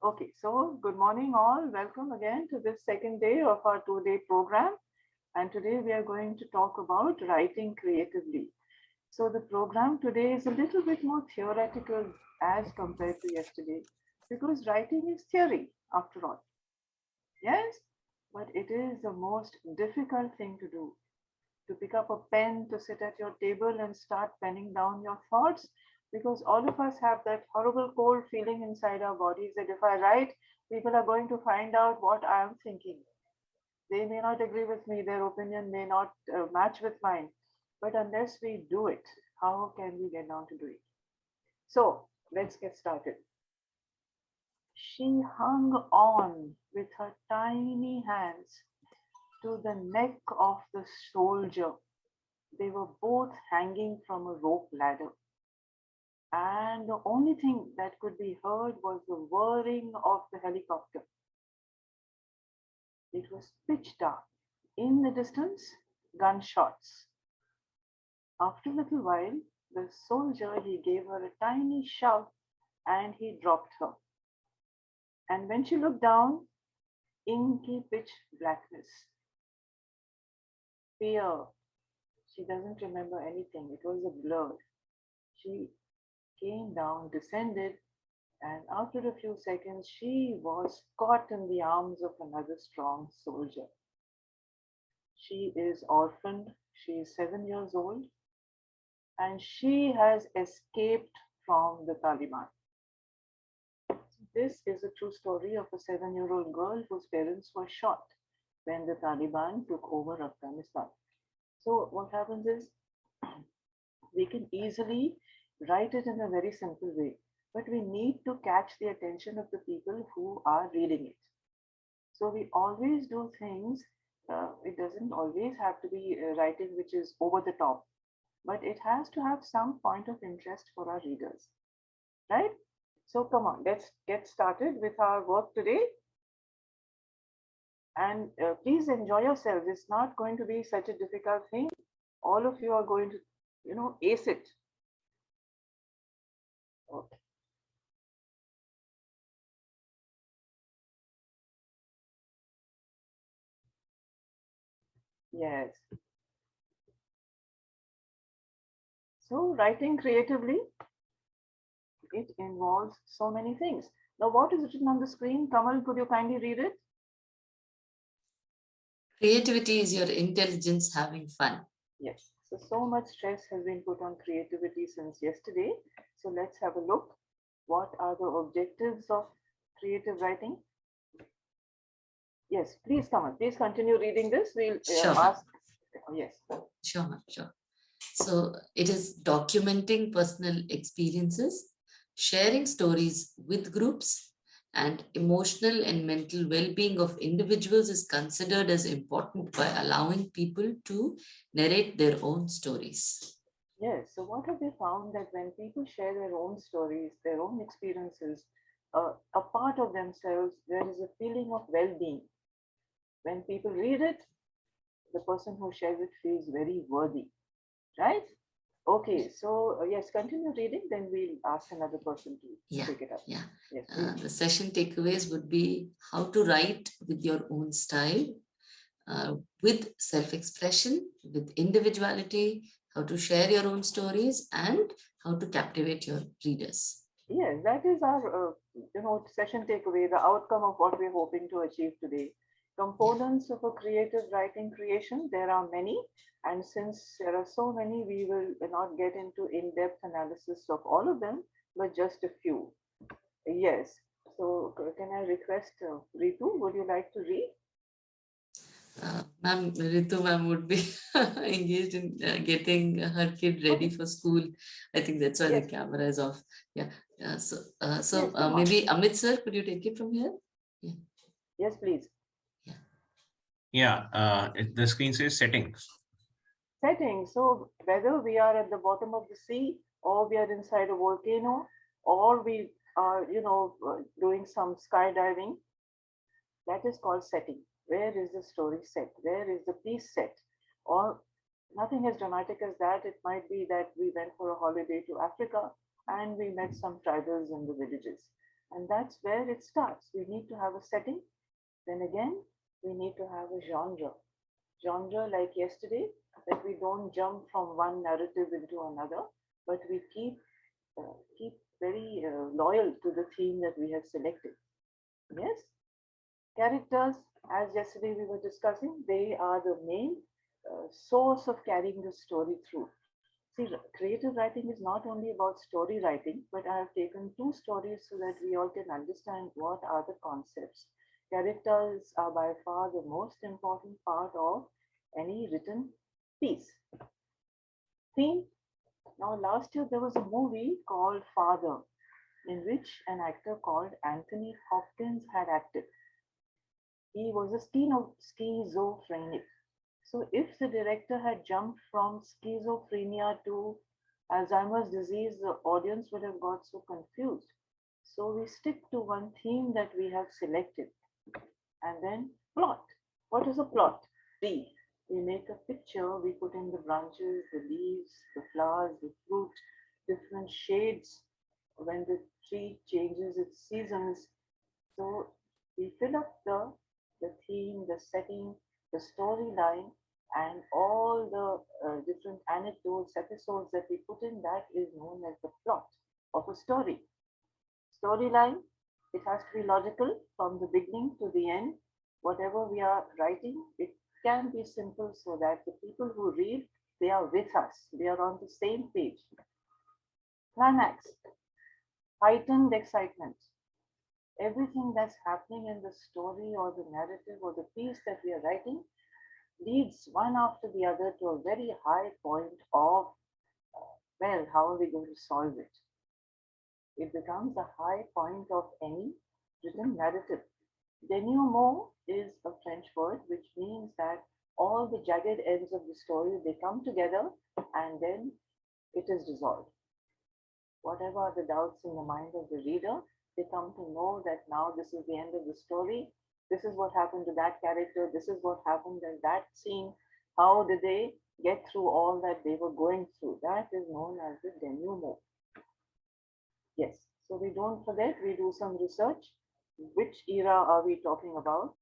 Okay, so good morning all. Welcome again to this second day of our two-day program. And today we are going to talk about writing creatively. So the program today is a little bit more theoretical as compared to yesterday because writing is theory after all. Yes, but it is the most difficult thing to do. To pick up a pen, to sit at your table and start penning down your thoughts, because all of us have that horrible cold feeling inside our bodies that if I write, people are going to find out what I am thinking. They may not agree with me, their opinion may not match with mine, but unless we do it, how can we get down to do it? So let's get started. She hung on with her tiny hands to the neck of the soldier. They were both hanging from a rope ladder. And the only thing that could be heard was the whirring of the helicopter. It was pitch dark. In the distance, gunshots. After a little while, the soldier, he gave her a tiny shove and he dropped her. And when she looked down, inky pitch blackness. Fear. She doesn't remember anything. It was a blur. She came down, descended, and after a few seconds, she was caught in the arms of another strong soldier. She is orphaned. She is 7 years old, and she has escaped from the Taliban. This is a true story of a 7-year-old girl whose parents were shot when the Taliban took over Afghanistan. So what happens is we can easily write it in a very simple way, but we need to catch the attention of the people who are reading it. So we always do things, it doesn't always have to be writing which is over the top, but it has to have some point of interest for our readers, right? So come on, let's get started with our work today. And please enjoy yourselves. It's not going to be such a difficult thing. All of you are going to, ace it. Okay. Yes. So writing creatively, it involves so many things. Now, what is written on the screen? Kamal, could you kindly read it? Creativity is your intelligence having fun. Yes. So much stress has been put on creativity since yesterday. So let's have a look. What are the objectives of creative writing? Yes, please come on. Please continue reading this. We'll ask. Yes. Sure. So it is documenting personal experiences, sharing stories with groups, and emotional and mental well-being of individuals is considered as important by allowing people to narrate their own stories. Yes. So what have they found that when people share their own stories, their own experiences, a part of themselves, there is a feeling of well-being. When people read it, the person who shares it feels very worthy, right? Okay, so yes, continue reading, then we'll ask another person to pick it up. Yeah. Yes, the session takeaways would be how to write with your own style, with self-expression, with individuality, how to share your own stories, and how to captivate your readers. Yes, that is our session takeaway, the outcome of what we're hoping to achieve today. Components of a creative writing creation, there are many, and since there are so many, we will not get into in-depth analysis of all of them, but just a few. Yes. So can I request Ritu, would you like to read? Ma'am, Ritu ma'am would be engaged in getting her kid ready for school. I think that's why the camera is off. Yeah. Maybe Amit sir, could you take it from here? Yeah. Yes, please. The screen says settings. Settings. So whether we are at the bottom of the sea or we are inside a volcano or we are, doing some skydiving, that is called setting. Where is the story set? Where is the piece set? Or nothing as dramatic as that. It might be that we went for a holiday to Africa and we met some tribals in the villages. And that's where it starts. We need to have a setting. Then again, we need to have a genre. Genre like yesterday, that we don't jump from one narrative into another, but we keep very loyal to the theme that we have selected. Yes, characters, as yesterday we were discussing, they are the main source of carrying the story through. See, creative writing is not only about story writing, but I have taken two stories so that we all can understand what are the concepts. Characters are by far the most important part of any written piece. Theme. Now, last year there was a movie called Father, in which an actor called Anthony Hopkins had acted. He was a schizophrenic. So if the director had jumped from schizophrenia to Alzheimer's disease, the audience would have got so confused. So we stick to one theme that we have selected. And then plot. What is a plot? B. We make a picture, we put in the branches, the leaves, the flowers, the fruit, different shades when the tree changes its seasons. So we fill up the theme, the setting, the storyline, and all the different anecdotes, episodes that we put in, that is known as the plot of a story. Storyline, it has to be logical from the beginning to the end. Whatever we are writing, it can be simple so that the people who read, they are with us, they are on the same page. Climax, heightened excitement. Everything that's happening in the story or the narrative or the piece that we are writing leads one after the other to a very high point of, well, how are we going to solve it? It becomes a high point of any written narrative. Denouement is a French word which means that all the jagged ends of the story, they come together and then it is resolved. Whatever are the doubts in the mind of the reader, they come to know that now this is the end of the story. This is what happened to that character. This is what happened in that scene. How did they get through all that they were going through? That is known as the denouement. Yes, so we don't forget, we do some research. Which era are we talking about?